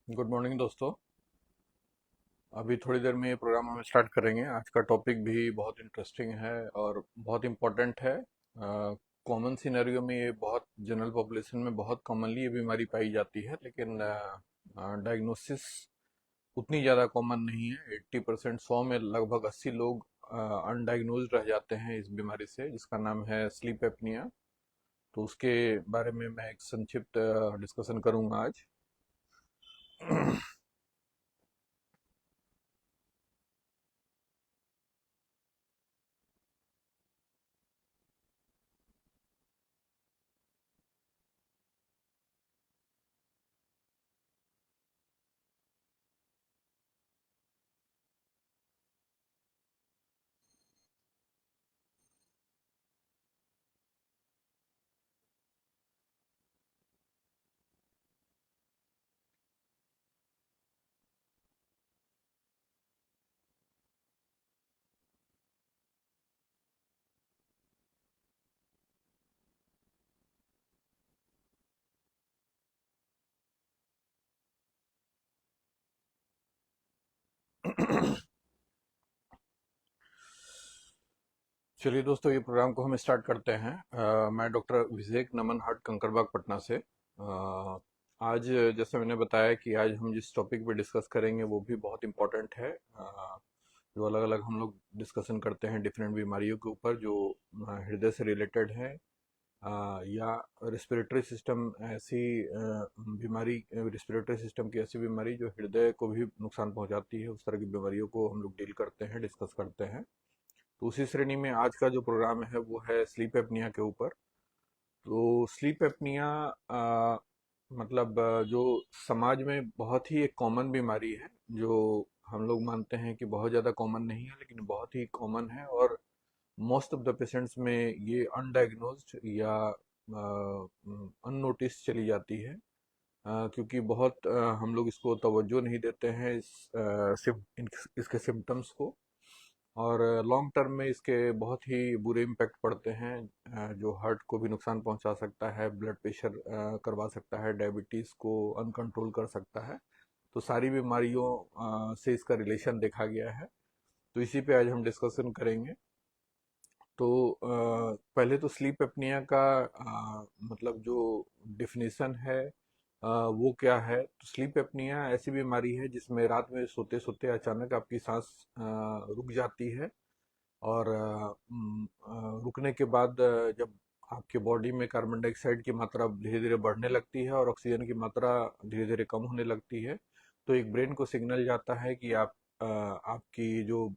Good morning दोस्तों। अभी थोड़ी देर में ये प्रोग्राम हम स्टार्ट करेंगे। आज का टॉपिक भी बहुत इंटरेस्टिंग है और बहुत इम्पोर्टेंट है। कॉमन सिनेरियो में ये बहुत जनरल पॉपुलेशन में बहुत कॉमनली ये बीमारी पाई जाती है, लेकिन डायग्नोसिस उतनी ज़्यादा कॉमन नहीं है। 80%, 100 में लगभग 80 लोग अनडायग्नोज्ड रह जाते हैं इस बीमारी से, जिसका नाम है स्लीप एपनिया। तो उसके बारे में मैं एक संक्षिप्त डिस्कशन करूंगा आज। चलिए दोस्तों, ये प्रोग्राम को हम स्टार्ट करते हैं। मैं डॉक्टर अभिषेक नमन हट, कंकड़बाग, पटना से। आज जैसे मैंने बताया कि आज हम जिस टॉपिक पे डिस्कस करेंगे वो भी बहुत इम्पोर्टेंट है। जो अलग अलग हम लोग डिस्कशन करते हैं डिफरेंट बीमारियों के ऊपर जो हृदय से रिलेटेड है, या रेस्पिरेटरी सिस्टम ऐसी बीमारी, रेस्पिरेटरी सिस्टम की ऐसी बीमारी जो हृदय को भी नुकसान पहुंचाती है, उस तरह की बीमारियों को हम लोग डील करते हैं, डिस्कस करते हैं। तो उसी श्रेणी में आज का जो प्रोग्राम है वो है स्लीप एपनिया के ऊपर। तो स्लीप एपनिया मतलब जो समाज में बहुत ही एक कॉमन बीमारी है, जो हम लोग मानते हैं कि बहुत ज़्यादा कॉमन नहीं है, लेकिन बहुत ही कॉमन है। और मोस्ट ऑफ द पेशेंट्स में ये अनडायग्नोज्ड या अननोटिस चली जाती है। क्योंकि बहुत हम लोग इसको तवज्जो नहीं देते हैं, इसके सिम्टम्स को। और लॉन्ग टर्म में इसके बहुत ही बुरे इम्पैक्ट पड़ते हैं, जो हार्ट को भी नुकसान पहुंचा सकता है, ब्लड प्रेशर करवा सकता है, डायबिटीज़ को अनकंट्रोल कर सकता है। तो सारी बीमारियों से इसका रिलेशन देखा गया है। तो इसी पे आज हम डिस्कशन करेंगे। तो पहले तो स्लीप एपनिया का मतलब जो डिफिनीशन है वो क्या है। तो स्लीप एपनिया ऐसी बीमारी है जिसमें रात में सोते सोते अचानक आपकी सांस रुक जाती है। और रुकने के बाद जब आपके बॉडी में कार्बन डाइऑक्साइड की मात्रा धीरे धीरे बढ़ने लगती है और ऑक्सीजन की मात्रा धीरे धीरे कम होने लगती है, तो एक ब्रेन को सिग्नल जाता है कि आपकी जो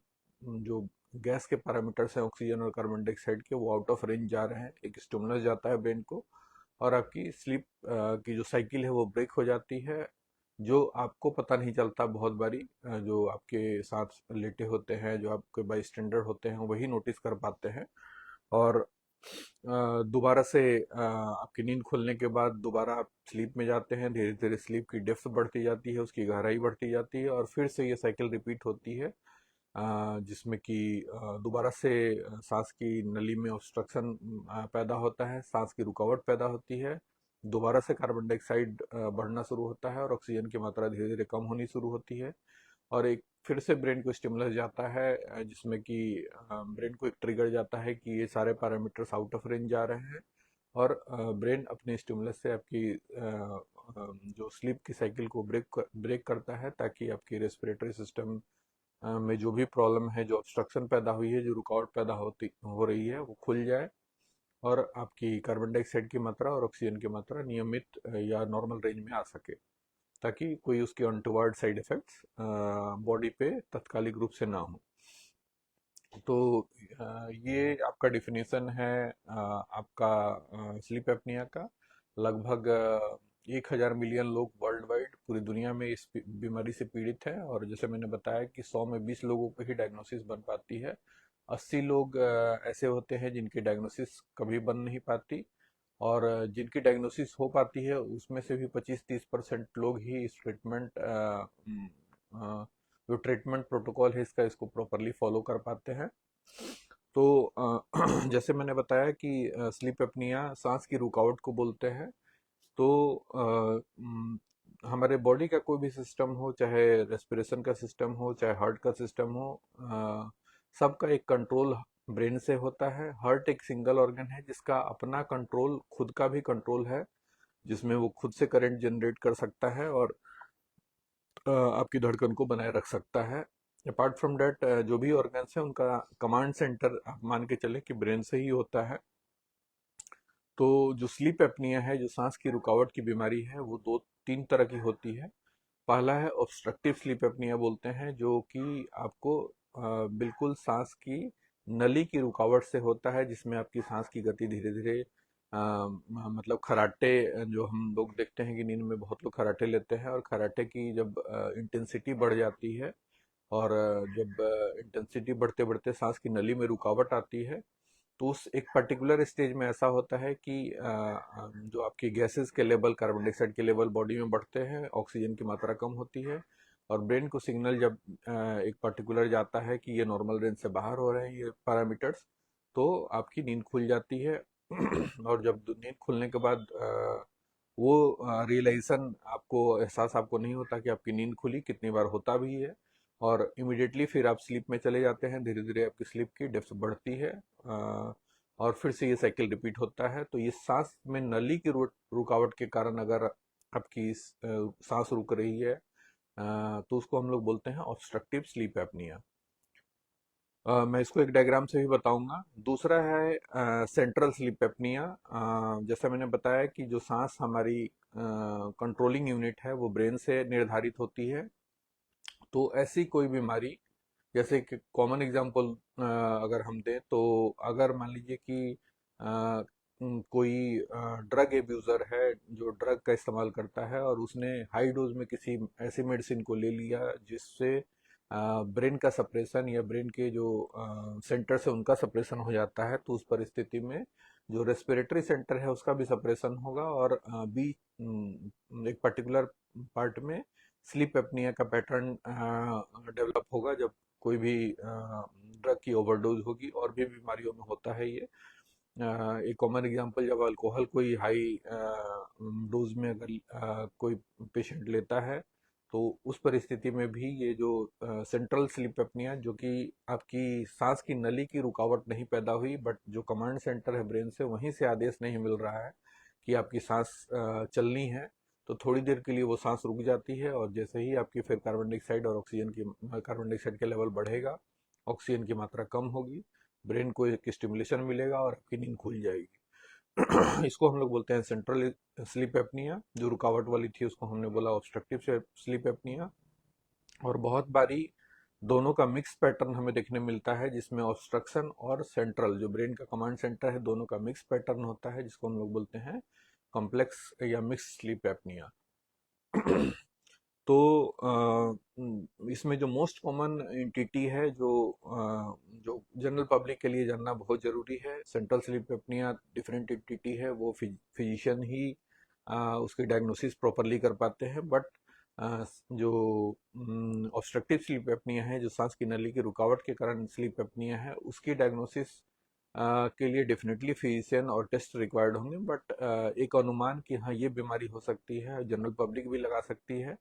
जो गैस के पैरामीटर्स हैं, ऑक्सीजन और कार्बन डाइऑक्साइड के, वो आउट ऑफ रेंज जा रहे हैं। एक स्टिमुलस जाता है ब्रेन को, और आपकी स्लीप की जो साइकिल है वो ब्रेक हो जाती है। जो आपको पता नहीं चलता बहुत बारी, जो आपके साथ लेटे होते हैं, जो आपके बाई स्टैंडर्ड होते हैं, वही नोटिस कर पाते हैं। और दोबारा से आपकी नींद खुलने के बाद दोबारा आप स्लीप में जाते हैं। धीरे धीरे स्लीप की डेप्थ बढ़ती जाती है, उसकी गहराई बढ़ती जाती है, और फिर से ये साइकिल रिपीट होती है, जिसमें कि दोबारा से सांस की नली में ऑब्स्ट्रक्शन पैदा होता है, सांस की रुकावट पैदा होती है। दोबारा से कार्बन डाइऑक्साइड बढ़ना शुरू होता है और ऑक्सीजन की मात्रा धीरे धीरे कम होनी शुरू होती है। और एक फिर से ब्रेन को स्टिमुलस जाता है, जिसमें कि ब्रेन को एक ट्रिगर जाता है कि ये सारे पैरामीटर्स आउट ऑफ रेंज जा रहे हैं। और ब्रेन अपने स्टिमुलस से आपकी जो स्लीप की साइकिल को ब्रेक करता है, ताकि आपकी रेस्पिरेटरी सिस्टम में जो भी प्रॉब्लम है, जो ऑब्स्ट्रक्शन पैदा हुई है, जो रुकावट पैदा होती हो रही है, वो खुल जाए। और आपकी कार्बन डाइऑक्साइड की मात्रा और ऑक्सीजन की मात्रा नियमित या नॉर्मल रेंज में आ सके, ताकि कोई उसके अनटोवर्ड साइड इफेक्ट्स बॉडी पे तात्कालिक रूप से ना हो। तो ये आपका डिफिनेशन है आपका स्लीप एपनिया का। लगभग 1,000 मिलियन लोग वर्ल्ड वाइड पूरी दुनिया में इस बीमारी से पीड़ित हैं। और जैसे मैंने बताया कि 100 में 20 लोगों को ही डायग्नोसिस बन पाती है। 80 लोग ऐसे होते हैं जिनकी डायग्नोसिस कभी बन नहीं पाती। और जिनकी डायग्नोसिस हो पाती है उसमें से भी 25-30% लोग ही इस जो ट्रीटमेंट प्रोटोकॉल है इसको प्रॉपरली फॉलो कर पाते हैं। तो जैसे मैंने बताया कि स्लीप एपनिया सांस की रुकावट को बोलते हैं। तो हमारे बॉडी का कोई भी सिस्टम हो, चाहे रेस्पिरेशन का सिस्टम हो, चाहे हार्ट का सिस्टम हो, सबका एक कंट्रोल ब्रेन से होता है। हार्ट एक सिंगल ऑर्गन है जिसका अपना कंट्रोल, खुद का भी कंट्रोल है, जिसमें वो खुद से करंट जनरेट कर सकता है और आपकी धड़कन को बनाए रख सकता है। अपार्ट फ्रॉम डैट, जो भी ऑर्गन्स हैं उनका कमांड सेंटर आप मान के चलें कि ब्रेन से ही होता है। तो जो स्लीप एपनिया है, जो सांस की रुकावट की बीमारी है, वो दो तीन तरह की होती है। पहला है ऑब्स्ट्रक्टिव स्लीप एपनिया बोलते हैं, जो कि आपको बिल्कुल सांस की नली की रुकावट से होता है, जिसमें आपकी सांस की गति धीरे धीरे मतलब खराटे, जो हम लोग देखते हैं कि नींद में बहुत लोग खराटे लेते हैं, और खराटे की जब इंटेंसिटी बढ़ जाती है और जब इंटेंसिटी बढ़ते बढ़ते सांस की नली में रुकावट आती है, तो उस एक पर्टिकुलर स्टेज में ऐसा होता है कि जो आपकी गैसेस के लेवल, कार्बन डाइऑक्साइड के लेवल बॉडी में बढ़ते हैं, ऑक्सीजन की मात्रा कम होती है, और ब्रेन को सिग्नल जब एक पर्टिकुलर जाता है कि ये नॉर्मल रेंज से बाहर हो रहे हैं ये पैरामीटर्स, तो आपकी नींद खुल जाती है। और जब नींद खुलने के बाद वो रियलाइजेशन आपको, एहसास आपको नहीं होता कि आपकी नींद खुली, कितनी बार होता भी है, और इमिडिएटली फिर आप स्लीप में चले जाते हैं। धीरे धीरे आपकी स्लीप की डेप्थ बढ़ती है, और फिर से ये साइकिल रिपीट होता है। तो ये सांस में नली की रुकावट के कारण अगर आपकी सांस रुक रही है, तो उसको हम लोग बोलते हैं ऑब्स्ट्रक्टिव स्लीप एपनिया। मैं इसको एक डायग्राम से भी बताऊंगा। दूसरा है सेंट्रल स्लीप एपनिया। जैसा मैंने बताया कि जो सांस हमारी कंट्रोलिंग यूनिट है वो ब्रेन से निर्धारित होती है। तो ऐसी कोई बीमारी, जैसे कि कॉमन एग्जांपल अगर हम दें, तो अगर मान लीजिए कि कोई ड्रग एब्यूज़र है जो ड्रग का इस्तेमाल करता है, और उसने हाई डोज में किसी ऐसी मेडिसिन को ले लिया जिससे ब्रेन का सप्रेशन या ब्रेन के जो सेंटर से उनका सप्रेशन हो जाता है, तो उस परिस्थिति में जो रेस्पिरेटरी सेंटर है उसका भी सप्रेशन होगा, और एक पर्टिकुलर पार्ट में स्लीप एपनिया का पैटर्न डेवलप होगा जब कोई भी ड्रग की ओवरडोज होगी। और भी बीमारियों में होता है ये। एक कॉमन एग्जांपल, जब अल्कोहल कोई हाई डोज में अगर कोई पेशेंट लेता है, तो उस परिस्थिति में भी ये जो सेंट्रल स्लीप एपनिया, जो कि आपकी सांस की नली की रुकावट नहीं पैदा हुई, बट जो कमांड सेंटर है ब्रेन से, वहीं से आदेश नहीं मिल रहा है कि आपकी सांस चलनी है, तो थोड़ी देर के लिए वो सांस रुक जाती है, और जैसे ही आपकी फिर कार्बन डाइऑक्साइड का लेवल बढ़ेगा, ऑक्सीजन की मात्रा कम होगी, ब्रेन को एक स्टिमुलेशन मिलेगा और आपकी नींद खुल जाएगी। इसको हम लोग बोलते हैं सेंट्रल स्लीप एपनिया। जो रुकावट वाली थी उसको हमने बोला ऑब्स्ट्रक्टिव स्लीप एपनिया। और बहुत बारी दोनों का मिक्स पैटर्न हमें देखने मिलता है, जिसमें ऑब्स्ट्रक्शन और सेंट्रल, जो ब्रेन का कमांड सेंटर है, दोनों का मिक्स पैटर्न होता है, जिसको हम लोग बोलते हैं कॉम्प्लेक्स या मिक्स स्लीप एपनिया। तो इसमें जो मोस्ट कॉमन एंटिटी है, जो जनरल पब्लिक के लिए जानना बहुत ज़रूरी है, central sleep apnoea different entity है, वो फिजिशियन ही उसकी डायग्नोसिस प्रॉपरली कर पाते हैं। बट जो ऑब्स्ट्रक्टिव स्लीप एपनिया है, जो सांस की नली की रुकावट के कारण स्लीप एपनिया है, उसकी डायग्नोसिस के लिए डेफिनेटली फिजिशियन और टेस्ट रिक्वायर्ड होंगे। बट एक अनुमान कि हाँ ये बीमारी हो सकती है, जनरल पब्लिक भी लगा सकती है।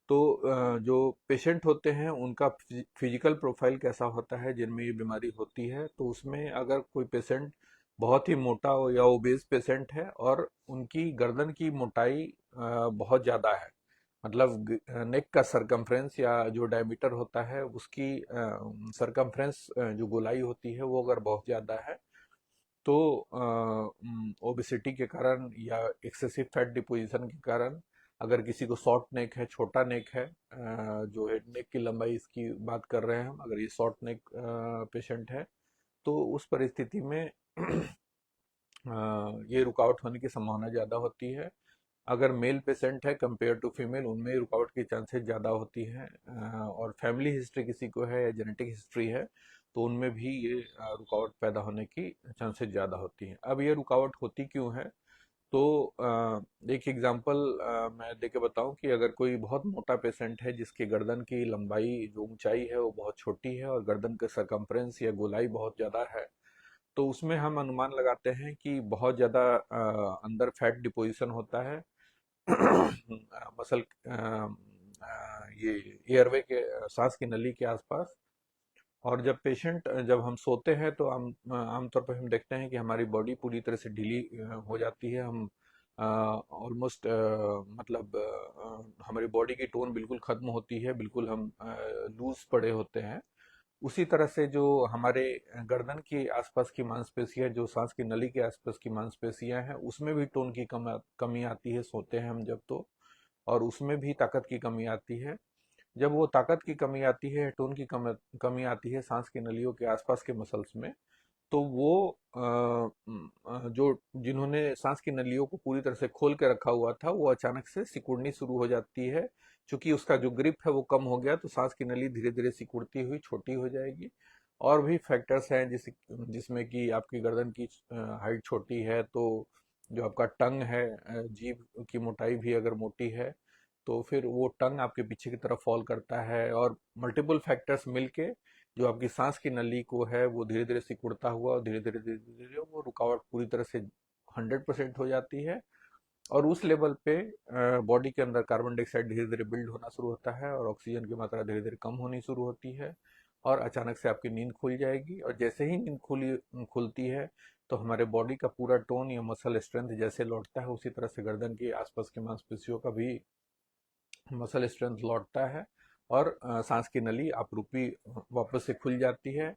तो जो पेशेंट होते हैं उनका फिजिकल प्रोफाइल कैसा होता है जिनमें ये बीमारी होती है, तो उसमें अगर कोई पेशेंट बहुत ही मोटा हो या ओबेस पेशेंट है, और उनकी गर्दन की मोटाई बहुत ज़्यादा है, मतलब नेक का सरकमफ्रेंस या जो डायमीटर होता है उसकी सरकमफ्रेंस, जो गोलाई होती है, वो अगर बहुत ज़्यादा है, तो ओबेसिटी के कारण या एक्सेसिव फैट डिपोजिशन के कारण, अगर किसी को शॉर्ट नेक है, छोटा नेक है, जो है नेक की लंबाई इसकी बात कर रहे हैं हम, अगर ये शॉर्ट नेक पेशेंट है, तो उस परिस्थिति में ये रुकावट होने की संभावना ज़्यादा होती है। अगर मेल पेशेंट है कंपेयर टू फीमेल, उनमें रुकावट की चांसेस ज़्यादा होती हैं। और फैमिली हिस्ट्री किसी को है या जेनेटिक हिस्ट्री है, तो उनमें भी ये रुकावट पैदा होने की चांसेस ज़्यादा होती हैं। अब ये रुकावट होती क्यों है? तो एक एग्जांपल मैं दे के बताऊं कि अगर कोई बहुत मोटा पेशेंट है जिसकी गर्दन की लंबाई, जो ऊंचाई है वो बहुत छोटी है, और गर्दन के सरकमफ्रेंस या गोलाई बहुत ज़्यादा है, तो उसमें हम अनुमान लगाते हैं कि बहुत ज़्यादा अंदर फैट डिपोजिशन होता है, मसल ये एयरवे के सांस की नली के आसपास। और जब हम सोते हैं तो हम आमतौर पर हम देखते हैं कि हमारी बॉडी पूरी तरह से ढीली हो जाती है। हम ऑलमोस्ट मतलब हमारी बॉडी की टोन बिल्कुल खत्म होती है, बिल्कुल हम लूज पड़े होते हैं। उसी तरह से जो हमारे गर्दन के आसपास की मांसपेशियां, जो सांस की नली के आसपास की मांसपेशियां हैं, उसमें भी टोन की कमी आती है सोते हैं हम जब तो। और उसमें भी ताकत की कमी आती है। जब वो ताकत की कमी आती है, टोन की कमी आती है सांस की नलियों के आसपास के मसल्स में, तो वो जो जिन्होंने सांस की नलियों को पूरी तरह से खोल के रखा हुआ था, वो अचानक से सिकुड़नी शुरू हो जाती है। क्योंकि उसका जो ग्रिप है वो कम हो गया, तो सांस की नली धीरे धीरे सिकुड़ती हुई छोटी हो जाएगी। और भी फैक्टर्स हैं जिसमें कि आपकी गर्दन की हाइट छोटी है, तो जो आपका टंग है, जीभ की मोटाई भी अगर मोटी है, तो फिर वो टंग आपके पीछे की तरफ फॉल करता है। और मल्टीपल फैक्टर्स मिलके जो आपकी सांस की नली को है वो धीरे धीरे सिकुड़ता हुआ, और धीरे धीरे धीरे धीरे वो रुकावट पूरी तरह से 100% हो जाती है। और उस लेवल पे बॉडी के अंदर कार्बन डाइऑक्साइड धीरे धीरे बिल्ड होना शुरू होता है, और ऑक्सीजन की मात्रा धीरे धीरे कम होनी शुरू होती है। और अचानक से आपकी नींद खुल जाएगी। और जैसे ही नींद खुलती है, तो हमारे बॉडी का पूरा टोन या मसल स्ट्रेंथ जैसे लौटता है, उसी तरह से गर्दन के आसपास के मांसपेशियों का भी मसल स्ट्रेंथ लौटता है। और सांस की नली आपरूपी वापस से खुल जाती है,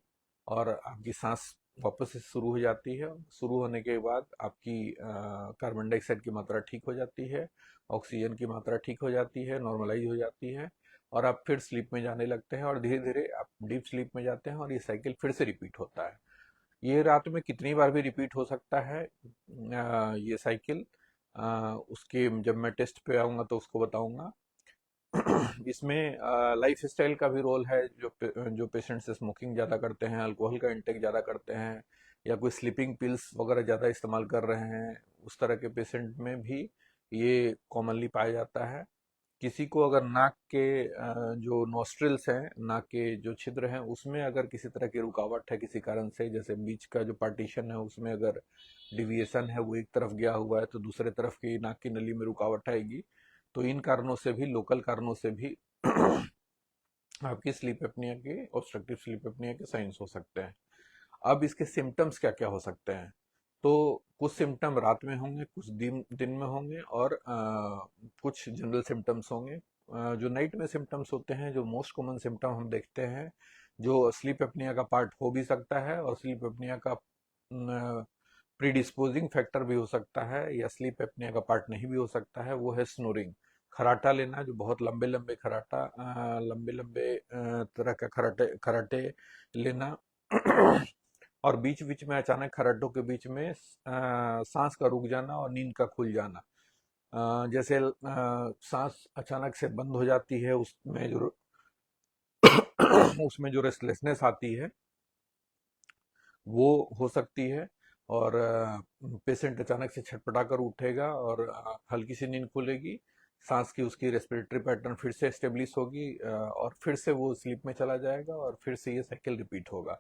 और आपकी सांस वापस से शुरू हो जाती है। शुरू होने के बाद आपकी कार्बन डाइऑक्साइड की मात्रा ठीक हो जाती है, ऑक्सीजन की मात्रा ठीक हो जाती है, नॉर्मलाइज हो जाती है। और आप फिर स्लीप में जाने लगते हैं, और धीरे धीरे आप डीप स्लीप में जाते हैं, और ये साइकिल फिर से रिपीट होता है। ये रात में कितनी बार भी रिपीट हो सकता है, ये साइकिल। उसके जब मैं टेस्ट पे आऊँगा तो उसको बताऊंगा। इसमें लाइफस्टाइल का भी रोल है। जो पेशेंट्स स्मोकिंग ज़्यादा करते हैं, अल्कोहल का इंटेक ज़्यादा करते हैं, या कोई स्लीपिंग पिल्स वगैरह ज़्यादा इस्तेमाल कर रहे हैं, उस तरह के पेशेंट में भी ये कॉमनली पाया जाता है। किसी को अगर नाक के जो नॉस्ट्रिल्स हैं, नाक के जो छिद्र हैं, उसमें अगर किसी तरह की रुकावट है किसी कारण से, जैसे बीच का जो पार्टीशन है उसमें अगर डिविएशन है, वो एक तरफ गया हुआ है, तो दूसरे तरफ की नाक की नली में रुकावट आएगी। तो इन कारणों से भी, लोकल कारणों से भी आपकी स्लीप एपनिया के, ऑब्स्ट्रक्टिव स्लीप एपनिया के साइंस हो सकते हैं। अब इसके सिम्टम्स क्या क्या हो सकते हैं? तो कुछ सिम्टम रात में होंगे, कुछ दिन दिन में होंगे, और कुछ जनरल सिम्टम्स होंगे। जो नाइट में सिम्टम्स होते हैं, जो मोस्ट कॉमन सिम्टम हम देखते हैं, जो स्लीप एपनिया का पार्ट हो भी सकता है और स्लीप एपनिया का प्रीडिस्पोजिंग फैक्टर भी हो सकता है, या स्लीप एपनिया का पार्ट नहीं भी हो सकता है, वो है स्नोरिंग। खराटा लेना, जो बहुत लंबे लंबे खराटा, लंबे लंबे तरह का खराटे खराटे लेना। और बीच बीच में अचानक खर्राटों के बीच में सांस का रुक जाना और नींद का खुल जाना। जैसे सांस अचानक से बंद हो जाती है, उसमें जो उसमें जो रेस्टलेसनेस आती है वो हो सकती है। और पेशेंट अचानक से छटपटा कर उठेगा, और हल्की सी नींद खुलेगी, सांस की उसकी रेस्पिरेटरी पैटर्न फिर से स्टेब्लिश होगी, और फिर से वो स्लीप में चला जाएगा, और फिर से ये साइकिल रिपीट होगा।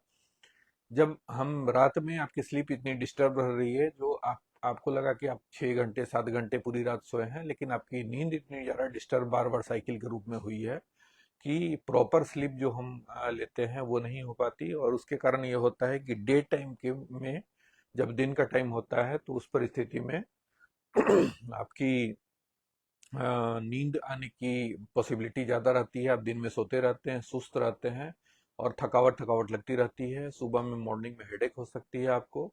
जब हम रात में, आपकी स्लीप इतनी डिस्टर्ब रह रही है, जो आपको लगा कि आप 6 घंटे 7 घंटे पूरी रात सोए हैं, लेकिन आपकी नींद इतनी ज़्यादा डिस्टर्ब बार बार साइकिल के रूप में हुई है कि प्रॉपर स्लीप जो हम लेते हैं वो नहीं हो पाती। और उसके कारण ये होता है कि डे टाइम के में, जब दिन का टाइम होता है, तो उस परिस्थिति में आपकी नींद आने की पॉसिबिलिटी ज़्यादा रहती है। आप दिन में सोते रहते हैं, सुस्त रहते हैं, और थकावट थकावट लगती रहती है। सुबह में, मॉर्निंग में हेडेक हो सकती है आपको।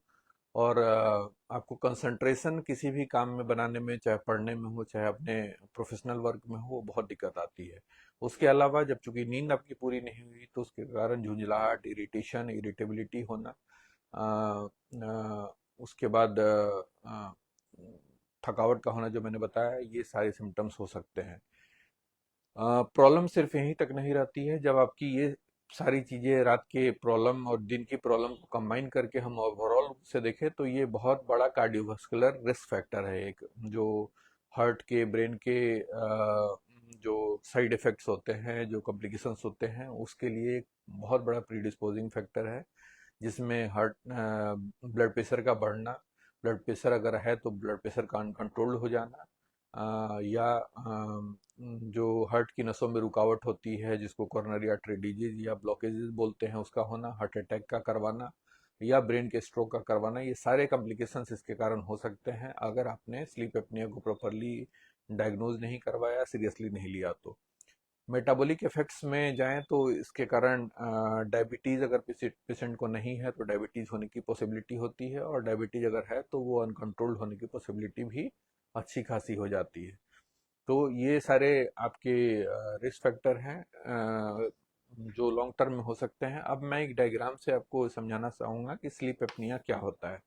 और आपको कंसंट्रेशन किसी भी काम में बनाने में, चाहे पढ़ने में हो, चाहे अपने प्रोफेशनल वर्क में हो, बहुत दिक्कत आती है। उसके अलावा जब चूंकि नींद आपकी पूरी नहीं हुई, तो उसके कारण झुंझलाहट, इरिटेशन, इरिटेबिलिटी होना, उसके बाद थकावट का होना, जो मैंने बताया, ये सारे सिम्टम्स हो सकते हैं। प्रॉब्लम सिर्फ यहीं तक नहीं रहती है। जब आपकी ये सारी चीजें, रात के प्रॉब्लम और दिन की प्रॉब्लम को कंबाइन करके हम ओवरऑल से देखें, तो ये बहुत बड़ा कार्डियोवास्कुलर रिस्क फैक्टर है एक, जो हार्ट के, ब्रेन के जो साइड इफेक्ट्स होते हैं, जो कॉम्प्लिकेशंस होते हैं, उसके लिए एक बहुत बड़ा प्रीडिस्पोजिंग फैक्टर है। जिसमें हार्ट ब्लड प्रेशर का बढ़ना, ब्लड प्रेशर अगर है तो ब्लड प्रेशर का अनकंट्रोल्ड हो जाना, या जो हार्ट की नसों में रुकावट होती है जिसको कोरोनरी आर्टरी डिजीज या ब्लॉकेजेस बोलते हैं उसका होना, हार्ट अटैक का करवाना या ब्रेन के स्ट्रोक का करवाना, ये सारे कॉम्प्लिकेशंस इसके कारण हो सकते हैं अगर आपने स्लीप एपनिया को प्रॉपरली डायग्नोज नहीं करवाया, सीरियसली नहीं लिया तो। मेटाबॉलिक इफेक्ट्स में जाएं तो इसके कारण डायबिटीज़ अगर पेशेंट को नहीं है तो डायबिटीज़ होने की पॉसिबिलिटी होती है, और डायबिटीज़ अगर है तो वो अनकंट्रोल्ड होने की पॉसिबिलिटी भी अच्छी खासी हो जाती है। तो ये सारे आपके रिस्क फैक्टर हैं जो लॉन्ग टर्म में हो सकते हैं। अब मैं एक डायग्राम से आपको समझाना चाहूँगा कि स्लीप एपनिया क्या होता है।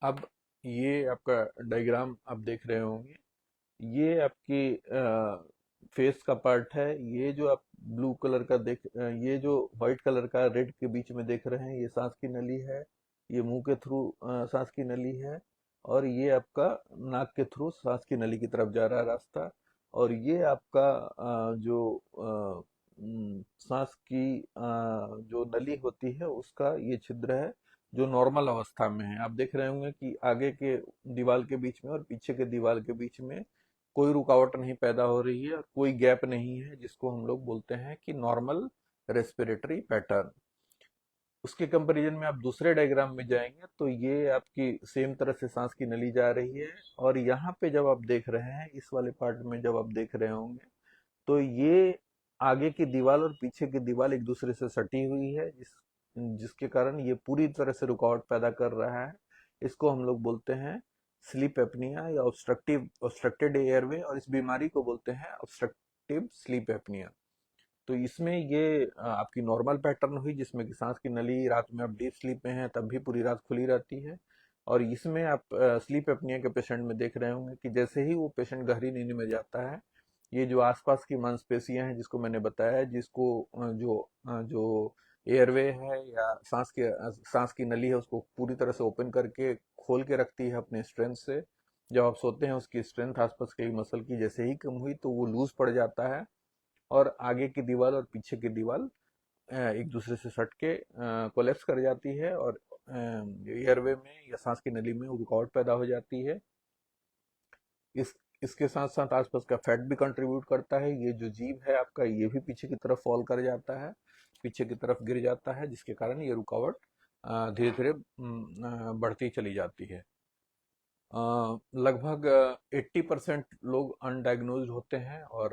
अब ये आपका डायग्राम आप देख रहे होंगे, ये आपकी फेस का पार्ट है। ये जो आप ब्लू कलर का ये जो व्हाइट कलर का रेड के बीच में देख रहे हैं, ये सांस की नली है। ये मुंह के थ्रू सांस की नली है, और ये आपका नाक के थ्रू सांस की नली की तरफ जा रहा है रास्ता। और ये आपका सांस की जो नली होती है उसका ये छिद्र है जो नॉर्मल अवस्था में है। आप देख रहे होंगे कि आगे के दीवार के बीच में और पीछे के दीवार के बीच में कोई रुकावट नहीं पैदा हो रही है, कोई गैप नहीं है, जिसको हम लोग बोलते हैं कि नॉर्मल रेस्पिरेटरी पैटर्न। उसके कंपैरिजन में आप दूसरे डायग्राम में जाएंगे तो ये आपकी सेम तरह से सांस की नली जा रही है, और यहाँ पे जब आप देख रहे हैं इस वाले पार्ट में जब आप देख रहे होंगे तो ये आगे की दीवार और पीछे की दीवार एक दूसरे से सटी हुई है, जिसके कारण ये पूरी तरह से रुकावट पैदा कर रहा है। इसको हम लोग बोलते हैं स्लीप एपनिया या ऑब्स्ट्रक्टेड एयरवे, और इस बीमारी को बोलते हैं ऑब्स्ट्रक्टिव स्लीप एपनिया। तो इसमें ये आपकी नॉर्मल पैटर्न हुई जिसमें कि सांस की नली रात में आप डीप स्लीप में हैं तब भी पूरी रात खुली रहती है। और इसमें आप स्लीप एपनिया के पेशेंट में देख रहे होंगे कि जैसे ही वो पेशेंट गहरी नींद में जाता है, ये जो आसपास की मांसपेशियां हैं जिसको मैंने बताया, जिसको जो एयरवे है या सांस की नली है उसको पूरी तरह से ओपन करके खोल के रखती है अपने स्ट्रेंथ से। जब आप सोते हैं उसकी स्ट्रेंथ आसपास के मसल की जैसे ही कम हुई तो वो लूज पड़ जाता है, और आगे की दीवार और पीछे की दीवार एक दूसरे से सट के कोलेप्स कर जाती है, और एयरवे में या सांस की नली में रुकावट पैदा हो जाती है। इस इसके साथ साथ आसपास का फैट भी कंट्रीब्यूट करता है। ये जो जीव है आपका ये भी पीछे की तरफ फॉल कर जाता है, पीछे की तरफ गिर जाता है, जिसके कारण ये रुकावट धीरे धीरे बढ़ती चली जाती है। लगभग 80% लोग अनडायग्नोज्ड होते हैं, और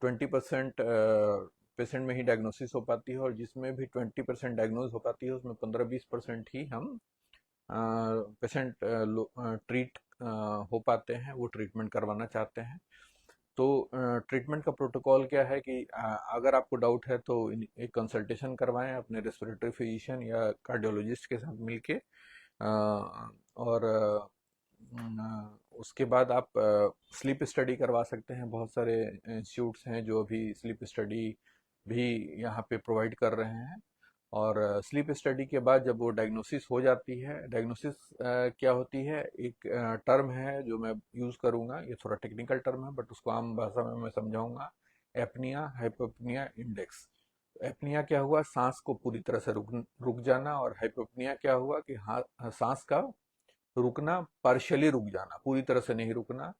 20% पेशेंट में ही डायग्नोसिस हो पाती है, और जिसमें भी 20% डायग्नोज हो पाती है उसमें 15-20% ही हम पेशेंट ट्रीट हो पाते हैं, वो ट्रीटमेंट करवाना चाहते हैं। तो ट्रीटमेंट का प्रोटोकॉल क्या है कि अगर आपको डाउट है तो एक कंसल्टेशन करवाएं अपने रेस्पिरेटरी फिजिशियन या कार्डियोलॉजिस्ट के साथ मिलके, और उसके बाद आप स्लीप स्टडी करवा सकते हैं। बहुत सारे इंस्टीट्यूट्स हैं जो अभी स्लीप स्टडी भी यहाँ पे प्रोवाइड कर रहे हैं। और स्लीप स्टडी के बाद जब वो डायग्नोसिस हो जाती है, डायग्नोसिस क्या होती है, एक टर्म है जो मैं यूज़ करूँगा, ये थोड़ा टेक्निकल टर्म है बट उसको आम भाषा में मैं समझाऊंगा। Apnoea हाइपोपनिया index. एपनिया क्या हुआ, सांस को पूरी तरह से रुक रुक जाना, और हाइपोपनिया क्या हुआ कि हाँ, सांस का रुकना, पार्शियली रुक जाना, पूरी तरह से नहीं रुकना।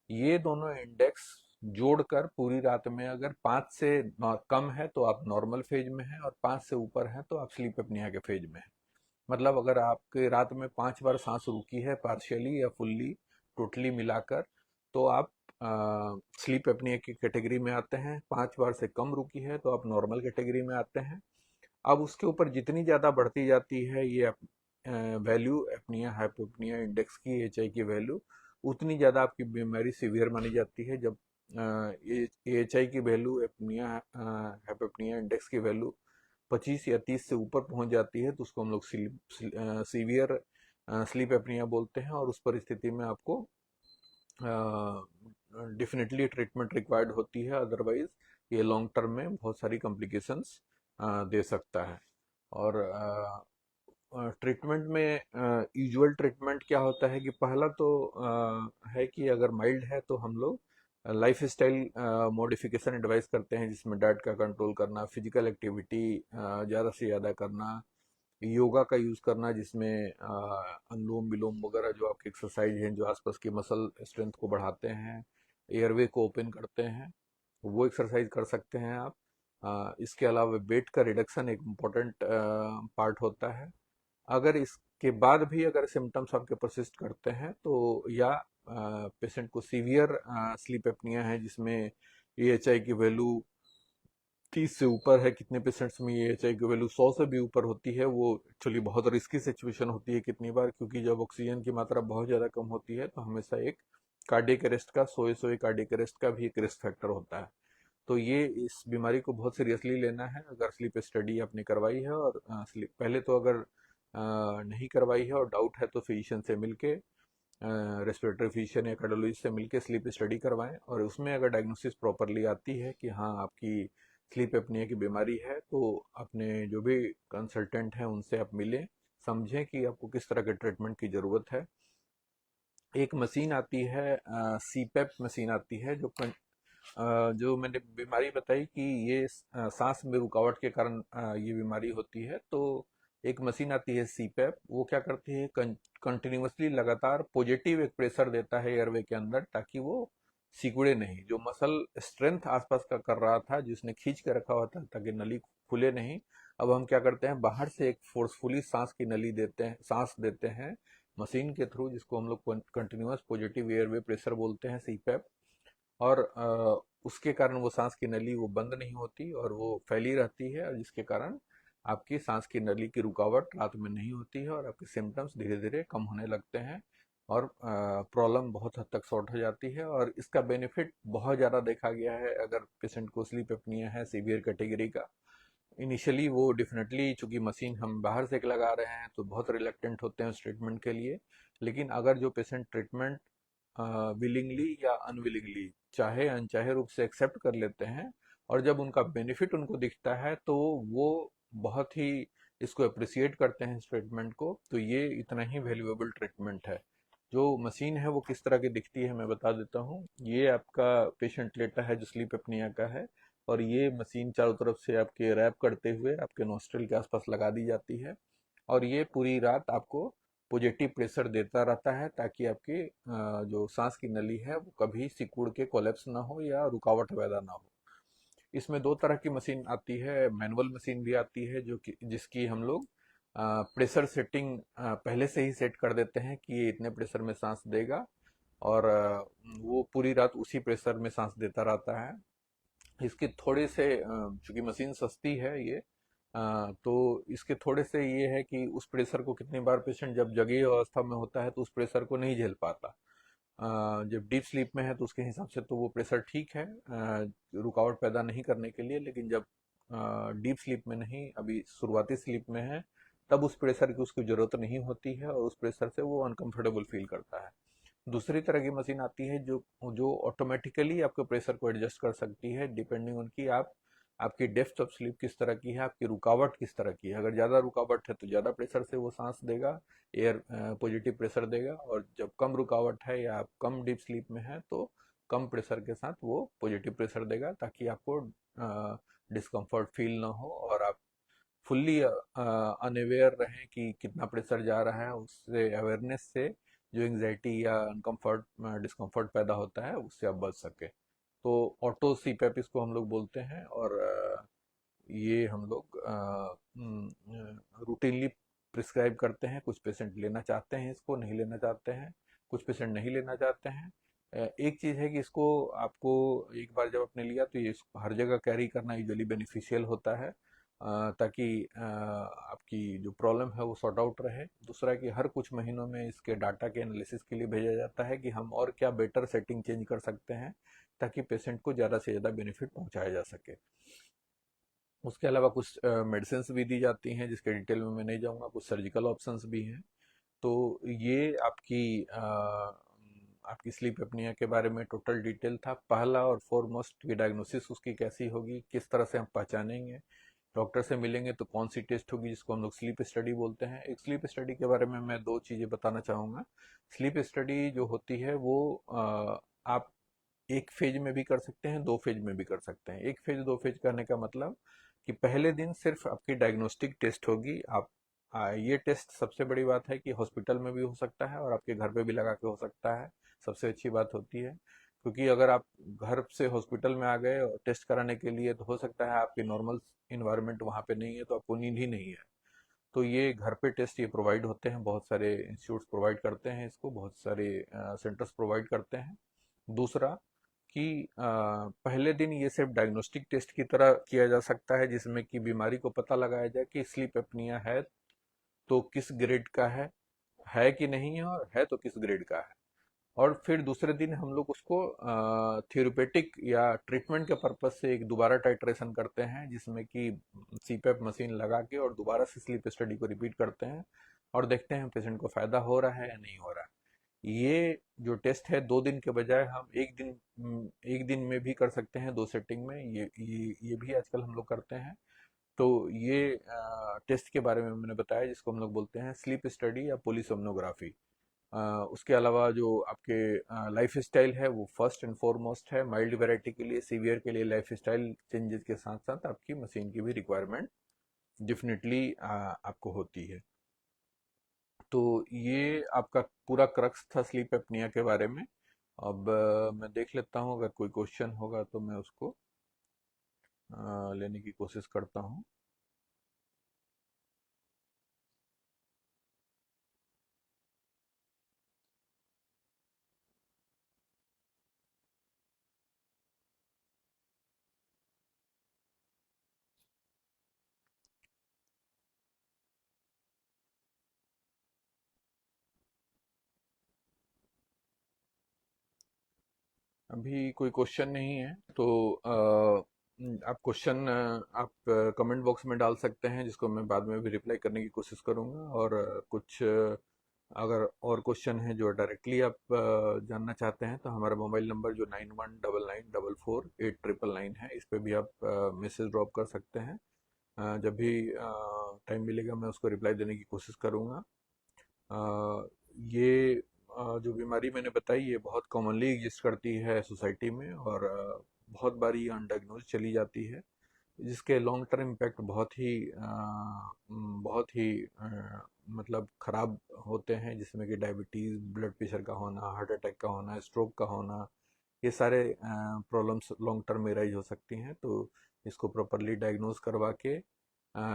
ये दोनों इंडेक्स जोड़कर पूरी रात में अगर 5 से कम है तो आप नॉर्मल फेज में हैं, और 5 से ऊपर है तो आप स्लीप एपनिया के फेज में हैं। मतलब अगर आपके रात में 5 बार सांस रुकी है पार्शियली या फुल्ली, टोटली मिलाकर, तो आप स्लीप एपनिया की कैटेगरी में आते हैं। 5 बार से कम रुकी है तो आप नॉर्मल कैटेगरी में आते हैं। अब उसके ऊपर जितनी ज़्यादा बढ़ती जाती है ये वैल्यू एपनिया हाइपोपनिया इंडेक्स की, एच आई की वैल्यू, उतनी ज़्यादा आपकी बीमारी सीवियर मानी जाती है। जब एच आई की वैल्यू एपनिया हाइपोपनिया इंडेक्स की वैल्यू 25 या 30 से ऊपर पहुंच जाती है तो उसको हम लोग सीवियर स्लीप एपनिया बोलते हैं, और उस परिस्थिति में आपको डेफिनेटली ट्रीटमेंट रिक्वायर्ड होती है, अदरवाइज ये लॉन्ग टर्म में बहुत सारी कॉम्प्लिकेशंस दे सकता है। और ट्रीटमेंट में यूजुअल ट्रीटमेंट क्या होता है कि पहला तो है कि अगर माइल्ड है तो हम लोग लाइफ स्टाइल मॉडिफिकेशन एडवाइस करते हैं, जिसमें डाइट का कंट्रोल करना, फिजिकल एक्टिविटी ज़्यादा से ज़्यादा करना, योगा का यूज़ करना, जिसमें अनुलोम विलोम वगैरह जो आपके एक्सरसाइज हैं जो आसपास की मसल स्ट्रेंथ को बढ़ाते हैं, एयरवे को ओपन करते हैं, वो एक्सरसाइज कर सकते हैं आप। इसके अलावा वेट का रिडक्शन एक इम्पॉर्टेंट पार्ट होता है। अगर इसके बाद भी अगर सिम्टम्स आपके परसिस्ट करते हैं तो, या पेशेंट को सीवियर स्लीप एपनिया है जिसमें एएचआई की वैल्यू 30 से ऊपर है, कितने पेशेंट्स में ये एएचआई की वैल्यू 100 से भी ऊपर होती है, वो एक्चुअली बहुत रिस्की सिचुएशन होती है कितनी बार, क्योंकि जब ऑक्सीजन की मात्रा बहुत ज़्यादा कम होती है तो हमेशा एक कार्डियक अरेस्ट का, सोए सोए कार्डियक अरेस्ट का भी एक रिस्क फैक्टर होता है। तो ये इस बीमारी को बहुत सीरियसली लेना है। अगर स्लीप स्टडी आपने करवाई है और स्लीप पहले तो अगर नहीं करवाई है और डाउट है तो फिजिशियन से मिलके, रेस्पिरेटरी फिजिशियन या कार्डियोलॉजिस्ट से मिलके स्लीप स्टडी करवाएं, और उसमें अगर डायग्नोसिस प्रॉपरली आती है कि हाँ आपकी स्लीप एपनिया की बीमारी है, तो अपने जो भी कंसल्टेंट हैं उनसे आप मिलें, समझें कि आपको किस तरह के ट्रीटमेंट की ज़रूरत है। एक मशीन आती है, सीपैप मशीन आती है, जो मैंने बीमारी बताई कि ये सांस में रुकावट के कारण ये बीमारी होती है, तो एक मशीन आती है सीपैप, वो क्या करती है, कंटिन्यूअसली लगातार पॉजिटिव एक प्रेशर देता है एयरवे के अंदर, ताकि वो सिकुड़े नहीं। जो मसल स्ट्रेंथ आसपास का कर रहा था, जिसने खींच के रखा हुआ था ताकि नली खुले नहीं, अब हम क्या करते हैं, बाहर से एक फोर्सफुली सांस की नली देते हैं, सांस देते हैं मशीन के थ्रू, जिसको हम लोग कंटिन्यूअस पॉजिटिव एयरवे प्रेशर बोलते हैं, सीपैप। और उसके कारण वो सांस की नली वो बंद नहीं होती और वो फैली रहती है, और जिसके कारण आपकी सांस की नली की रुकावट रात में नहीं होती है और आपके सिम्टम्स धीरे धीरे कम होने लगते हैं, और प्रॉब्लम बहुत हद तक सॉर्ट हो जाती है। और इसका बेनिफिट बहुत ज़्यादा देखा गया है अगर पेशेंट को स्लीप एपनिया है सीवियर कैटेगरी का। इनिशियली वो डेफिनेटली, चूंकि मशीन हम बाहर से लगा रहे हैं तो बहुत रिलेक्टेंट होते हैं उस ट्रीटमेंट के लिए, लेकिन अगर जो पेशेंट ट्रीटमेंट विलिंगली या अनविलिंगली, चाहे अनचाहे रूप से एक्सेप्ट कर लेते हैं, और जब उनका बेनिफिट उनको दिखता है तो वो बहुत ही इसको अप्रिसिएट करते हैं इस ट्रीटमेंट को। तो ये इतना ही वैल्यूएबल ट्रीटमेंट है। जो मशीन है वो किस तरह की दिखती है मैं बता देता हूँ। ये आपका पेशेंट लेटा है जो स्लीप एपनिया का है, और ये मशीन चारों तरफ से आपके रैप करते हुए आपके नोस्ट्रल के आसपास लगा दी जाती है, और ये पूरी रात आपको पॉजिटिव प्रेशर देता रहता है, ताकि आपकी जो सांस की नली है वो कभी सिकुड़ के कोलैप्स ना हो या रुकावट पैदा ना हो। इसमें दो तरह की मशीन आती है, मैनुअल मशीन भी आती है जो कि जिसकी हम लोग प्रेशर सेटिंग पहले से ही सेट कर देते हैं कि ये इतने प्रेशर में सांस देगा, और वो पूरी रात उसी प्रेशर में सांस देता रहता है। इसके थोड़े से चूंकि मशीन सस्ती है ये, तो इसके थोड़े से ये है कि उस प्रेशर को कितनी बार पेशेंट जब जगी अवस्था में होता है तो उस प्रेशर को नहीं झेल पाता। जब डीप स्लीप में है तो उसके हिसाब से तो वो प्रेशर ठीक है रुकावट पैदा नहीं करने के लिए, लेकिन जब डीप स्लीप में नहीं, अभी शुरुआती स्लीप में है, तब उस प्रेशर की उसकी जरूरत नहीं होती है और उस प्रेशर से वो अनकंफर्टेबल फील करता है। दूसरी तरह की मशीन आती है जो जो ऑटोमेटिकली आपके प्रेशर को एडजस्ट कर सकती है, डिपेंडिंग ऑन कि आप आपकी डेप्थ ऑफ स्लीप किस तरह की है, आपकी रुकावट किस तरह की है। अगर ज़्यादा रुकावट है तो ज़्यादा प्रेशर से वो सांस देगा, एयर पॉजिटिव प्रेशर देगा, और जब कम रुकावट है या आप कम डीप स्लीप में है तो कम प्रेशर के साथ वो पॉजिटिव प्रेशर देगा, ताकि आपको डिस्कम्फर्ट फील ना हो और आप फुल्ली अनअवेयर रहें कि कितना प्रेशर जा रहा है। उससे अवेयरनेस से जो एंजाइटी या अनकंफर्ट डिस्कम्फर्ट पैदा होता है उससे आप बच सके। तो ऑटो सीपैप इसको हम लोग बोलते हैं, और ये हम लोग रूटीनली प्रिस्क्राइब करते हैं। कुछ पेशेंट लेना चाहते हैं, इसको नहीं लेना चाहते हैं, कुछ पेशेंट नहीं लेना चाहते हैं। एक चीज़ है कि इसको आपको एक बार जब आपने लिया तो ये इसको हर जगह कैरी करना यूजुअली बेनिफिशियल होता है, ताकि आपकी जो प्रॉब्लम है वो सॉर्ट आउट रहे। दूसरा कि हर कुछ महीनों में इसके डाटा के एनालिसिस के लिए भेजा जाता है कि हम और क्या बेटर सेटिंग चेंज कर सकते हैं, ताकि पेशेंट को ज़्यादा से ज़्यादा बेनिफिट पहुंचाया जा सके। उसके अलावा कुछ मेडिसिन भी दी जाती हैं जिसके डिटेल में मैं नहीं जाऊंगा, कुछ सर्जिकल ऑप्शंस भी हैं। तो ये आपकी स्लीप एपनिया के बारे में टोटल डिटेल था। पहला और फॉरमोस्ट की डायग्नोसिस उसकी कैसी होगी, किस तरह से हम पहचानेंगे, डॉक्टर से मिलेंगे तो कौन सी टेस्ट होगी जिसको हम लोग स्लीप स्टडी बोलते हैं। एक स्लीप स्टडी के बारे में मैं दो चीज़ें बताना चाहूँगा। स्लीप स्टडी जो होती है वो आप एक फेज में भी कर सकते हैं, दो फेज में भी कर सकते हैं। एक फेज दो फेज करने का मतलब कि पहले दिन सिर्फ आपकी डायग्नोस्टिक टेस्ट होगी, आप ये टेस्ट सबसे बड़ी बात है कि हॉस्पिटल में भी हो सकता है और आपके घर पे भी लगा के हो सकता है। सबसे अच्छी बात होती है, क्योंकि अगर आप घर से हॉस्पिटल में आ गए और टेस्ट कराने के लिए, तो हो सकता है आपकी नॉर्मल इन्वायरमेंट वहाँ पे नहीं है, तो आपको नींद ही नहीं है। तो ये घर पे टेस्ट ये प्रोवाइड होते हैं, बहुत सारे इंस्टीट्यूट्स प्रोवाइड करते हैं इसको, बहुत सारे सेंटर्स प्रोवाइड करते हैं। दूसरा कि पहले दिन ये सिर्फ डायग्नोस्टिक टेस्ट की तरह किया जा सकता है, जिसमें कि बीमारी को पता लगाया जाए कि स्लीप एपनिया है तो किस ग्रेड का है कि नहीं है, और है तो किस ग्रेड का है। और फिर दूसरे दिन हम लोग उसको थेरेपेटिक या ट्रीटमेंट के पर्पज से एक दोबारा टाइट्रेशन करते हैं, जिसमें कि सीपैप मशीन लगा के और दोबारा से स्लीप स्टडी को रिपीट करते हैं और देखते हैं पेशेंट को फायदा हो रहा है या नहीं हो रहा है। ये जो टेस्ट है 2 दिन के बजाय हम एक दिन में भी कर सकते हैं, 2 सेटिंग में। ये भी आजकल हम लोग करते हैं। तो ये टेस्ट के बारे में मैंने बताया, जिसको हम लोग बोलते हैं स्लीप स्टडी या पोलीसोम्नोग्राफी। उसके अलावा जो आपके लाइफ स्टाइल है वो फर्स्ट एंड फॉरमोस्ट है। माइल्ड वैरायटी के लिए, सीवियर के लिए लाइफ स्टाइल चेंजेस के साथ साथ आपकी मशीन की भी रिक्वायरमेंट डेफिनेटली आपको होती है। तो ये आपका पूरा क्रक्स था स्लीप एपनिया के बारे में। अब मैं देख लेता हूँ, अगर कोई क्वेश्चन होगा तो मैं उसको लेने की कोशिश करता हूँ। अभी कोई क्वेश्चन नहीं है, तो आप क्वेश्चन आप कमेंट बॉक्स में डाल सकते हैं, जिसको मैं बाद में भी रिप्लाई करने की कोशिश करूंगा। और कुछ अगर और क्वेश्चन है जो डायरेक्टली आप जानना चाहते हैं, तो हमारा मोबाइल नंबर जो 9199448999 है, इस पे भी आप मैसेज ड्रॉप कर सकते हैं। जब भी टाइम मिलेगा मैं उसको रिप्लाई देने की कोशिश करूंगा। ये जो बीमारी मैंने बताई, ये बहुत कॉमनली एग्जिस्ट करती है सोसाइटी में, और बहुत बार ये अनडायग्नोज चली जाती है, जिसके लॉन्ग टर्म इम्पैक्ट बहुत ही मतलब खराब होते हैं, जिसमें कि डायबिटीज़, ब्लड प्रेशर का होना, हार्ट अटैक का होना, स्ट्रोक का होना, ये सारे प्रॉब्लम्स लॉन्ग टर्म में राइज हो सकती हैं। तो इसको प्रॉपरली डायग्नोज करवा के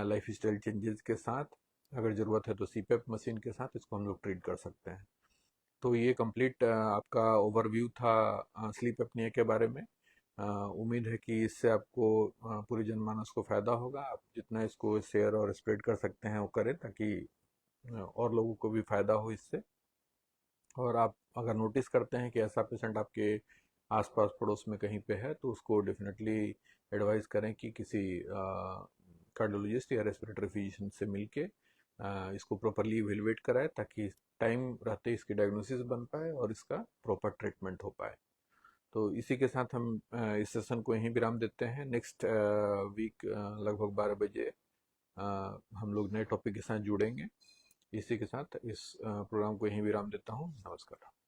लाइफ स्टाइल चेंजेस के साथ, अगर ज़रूरत है तो सीपैप मशीन के साथ इसको हम लोग ट्रीट कर सकते हैं। तो ये कंप्लीट आपका ओवरव्यू था स्लीप एपनिया के बारे में। उम्मीद है कि इससे आपको पूरी जनमानस को फ़ायदा होगा। आप जितना इसको शेयर और स्प्रेड कर सकते हैं वो करें, ताकि और लोगों को भी फ़ायदा हो इससे। और आप अगर नोटिस करते हैं कि ऐसा पेशेंट आपके आसपास पड़ोस में कहीं पे है, तो उसको डेफिनेटली एडवाइस करें कि किसी कार्डियोलॉजिस्ट या रेस्पिरेटरी फिजिशियन से मिलके इसको प्रॉपरली इवेलुएट कराए, ताकि टाइम रहते इसकी डायग्नोसिस बन पाए और इसका प्रॉपर ट्रीटमेंट हो पाए। तो इसी के साथ हम इस सेशन को यहीं विराम देते हैं। नेक्स्ट वीक लगभग 12 बजे हम लोग नए टॉपिक के साथ जुड़ेंगे। इसी के साथ इस प्रोग्राम को यहीं विराम देता हूँ। नमस्कार।